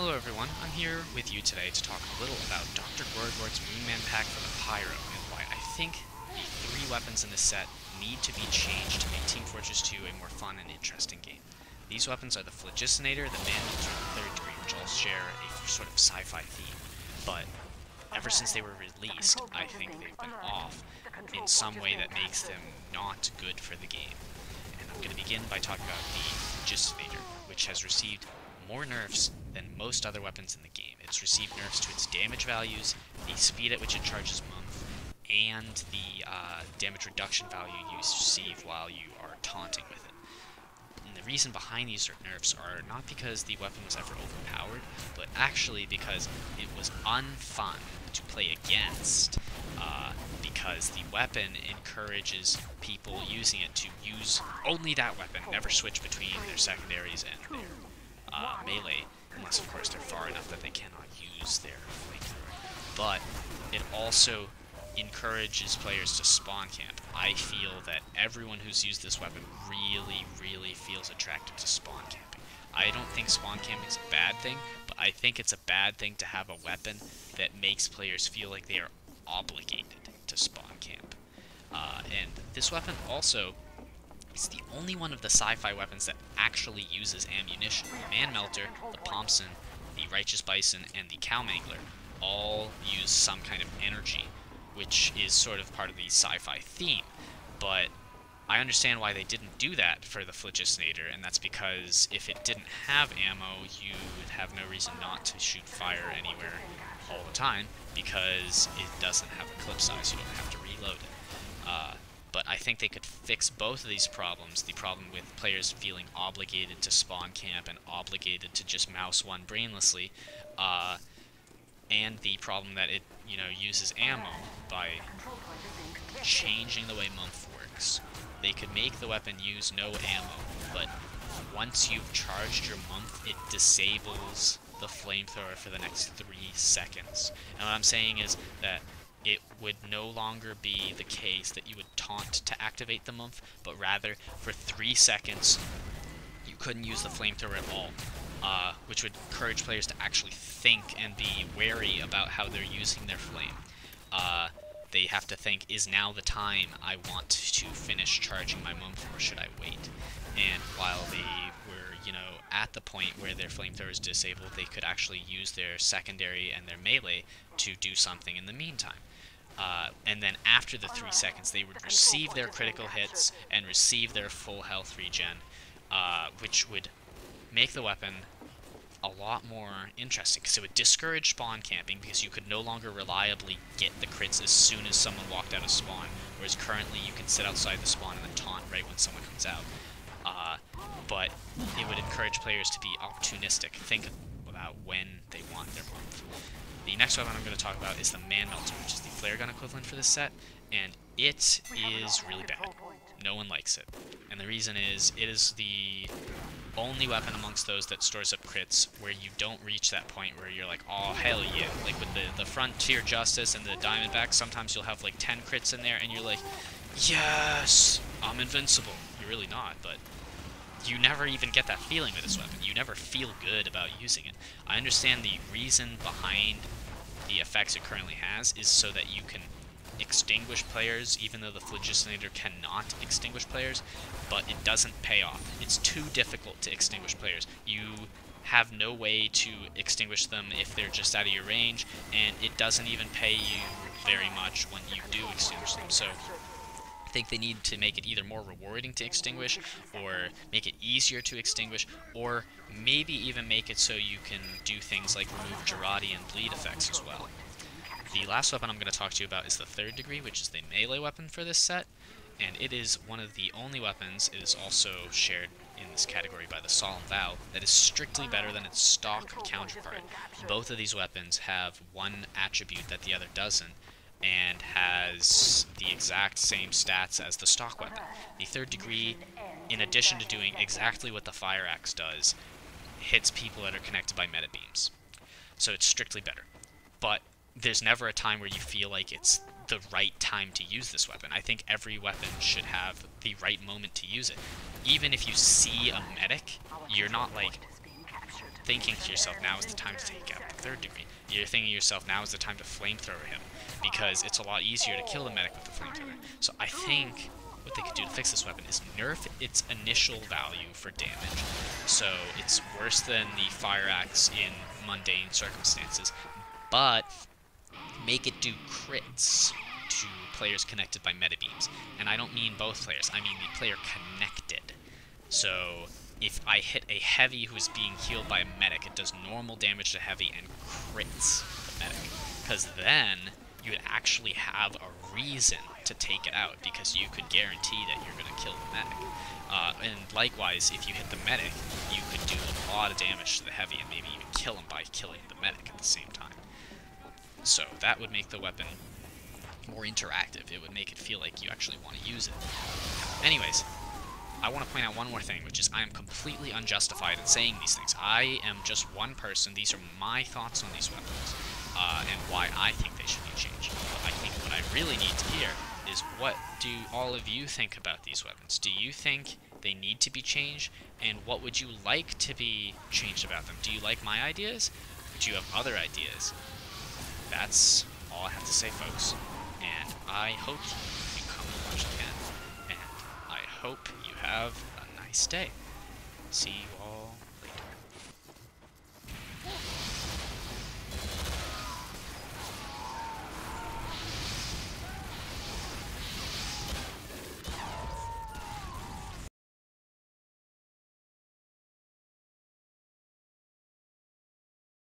Hello everyone, I'm here with you today to talk a little about Dr. Gorgort's Moonman pack for the Pyro, and why I think the three weapons in this set need to be changed to make Team Fortress 2 a more fun and interesting game. These weapons are the Phlogistonnator, the Man-Eater, and the Third Degree, which all share a sort of sci-fi theme, but ever since they were released, I think they've been off in some way that makes them not good for the game. And I'm going to begin by talking about the Phlogistonnator, which has received more nerfs than most other weapons in the game. It's received nerfs to its damage values, the speed at which it charges month, and the damage reduction value you receive while you are taunting with it. And the reason behind these nerfs are not because the weapon was ever overpowered, but actually because it was unfun to play against, because the weapon encourages people using it to use only that weapon, never switch between their secondaries and their melee, unless of course they're far enough that they cannot use their flamethrower. But it also encourages players to spawn camp. I feel that everyone who's used this weapon really feels attracted to spawn camping. I don't think spawn camping is a bad thing, but I think it's a bad thing to have a weapon that makes players feel like they are obligated to spawn camp. And this weapon also is the only one of the sci-fi weapons that actually uses ammunition. The Man Melter, the Thompson, the Righteous Bison, and the Cow Mangler all use some kind of energy, which is sort of part of the sci-fi theme. But I understand why they didn't do that for the Phlogistonnator, and that's because if it didn't have ammo, you would have no reason not to shoot fire anywhere all the time, because it doesn't have a clip size, you don't have to reload it. But I think they could fix both of these problems, the problem with players feeling obligated to spawn camp and obligated to just mouse one brainlessly, and the problem that it, uses ammo, by changing the way month works. They could make the weapon use no ammo, but once you've charged your month, it disables the flamethrower for the next 3 seconds. And what I'm saying is that it would no longer be the case that you would taunt to activate the month, but rather for 3 seconds you couldn't use the flamethrower at all, which would encourage players to actually think and be wary about how they're using their flame. They have to think, is now the time I want to finish charging my month, or should I wait? And while they were, at the point where their flamethrower is disabled, they could actually use their secondary and their melee to do something in the meantime. And then after the 3 seconds, they would receive their critical hits and receive their full health regen, which would make the weapon a lot more interesting, because it would discourage spawn camping, because you could no longer reliably get the crits as soon as someone walked out of spawn, whereas currently you can sit outside the spawn and then taunt right when someone comes out. But it would encourage players to be opportunistic, think about when they want their month. The next weapon I'm going to talk about is the Man Melter, which is the flare gun equivalent for this set, and it is really bad. No one likes it. And the reason is, it is the only weapon amongst those that stores up crits where you don't reach that point where you're like, oh, hell yeah. Like with the Frontier Justice and the Diamondback, sometimes you'll have like 10 crits in there, and you're like, yes, I'm invincible. You're really not, but you never even get that feeling with this weapon. You never feel good about using it. I understand the reason behind the effects it currently has is so that you can extinguish players, even though the Phlogistonnator cannot extinguish players, but it doesn't pay off. It's too difficult to extinguish players. You have no way to extinguish them if they're just out of your range, and it doesn't even pay you very much when you do extinguish them. So I think they need to make it either more rewarding to extinguish, or make it easier to extinguish, or maybe even make it so you can do things like remove Girardi and bleed effects as well. The last weapon I'm going to talk to you about is the Third Degree, which is the melee weapon for this set, and it is one of the only weapons, it is also shared in this category by the Solemn Vow, that is strictly better than its stock counterpart. Both of these weapons have one attribute that the other doesn't, and has the exact same stats as the stock weapon. The Third Degree, in addition to doing exactly what the Fire Axe does, hits people that are connected by meta beams. So it's strictly better. But there's never a time where you feel like it's the right time to use this weapon. I think every weapon should have the right moment to use it. Even if you see a medic, you're not like, thinking to yourself, now is the time to take out the third degree. You're thinking to yourself, now is the time to flamethrower him, because it's a lot easier to kill the medic with the flamethrower. So I think what they could do to fix this weapon is nerf its initial value for damage. So it's worse than the fire axe in mundane circumstances, but make it do crits to players connected by meta beams. And I don't mean both players, I mean the player connected. So if I hit a heavy who's being healed by a medic, it does normal damage to heavy and crits the medic. Because then you would actually have a reason to take it out, because you could guarantee that you're going to kill the medic. And likewise, if you hit the medic, you could do a lot of damage to the heavy and maybe even kill him by killing the medic at the same time. So that would make the weapon more interactive. It would make it feel like you actually want to use it. Anyways, I want to point out one more thing, which is I am completely unjustified in saying these things. I am just one person. These are my thoughts on these weapons, and why I think they should be changed. But I think what I really need to hear is, what do all of you think about these weapons? Do you think they need to be changed? And what would you like to be changed about them? Do you like my ideas? Do you have other ideas? That's all I have to say, folks. And I hope you come and watch again. And I hope you have a nice day. See you all